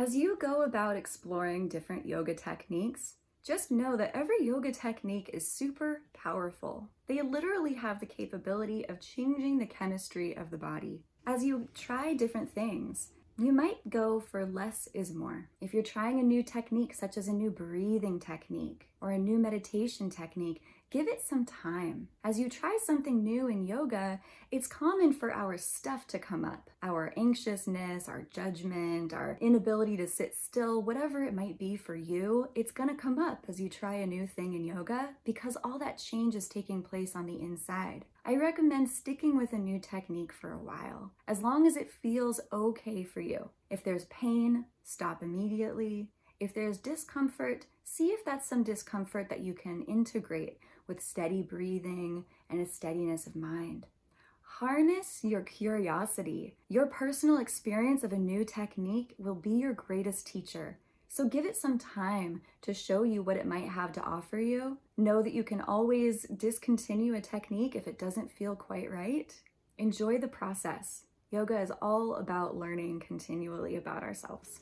As you go about exploring different yoga techniques, just know that every yoga technique is super powerful. They literally have the capability of changing the chemistry of the body. As you try different things, you might go for less is more. If you're trying a new technique, such as a new breathing technique or a new meditation technique, give it some time. As you try something new in yoga, it's common for our stuff to come up. Our anxiousness, our judgment, our inability to sit still, whatever it might be for you, it's gonna come up as you try a new thing in yoga because all that change is taking place on the inside. I recommend sticking with a new technique for a while, as long as it feels okay for you. If there's pain, stop immediately. If there's discomfort, see if that's some discomfort that you can integrate with steady breathing and a steadiness of mind. Harness your curiosity. Your personal experience of a new technique will be your greatest teacher. So give it some time to show you what it might have to offer you. Know that you can always discontinue a technique if it doesn't feel quite right. Enjoy the process. Yoga is all about learning continually about ourselves.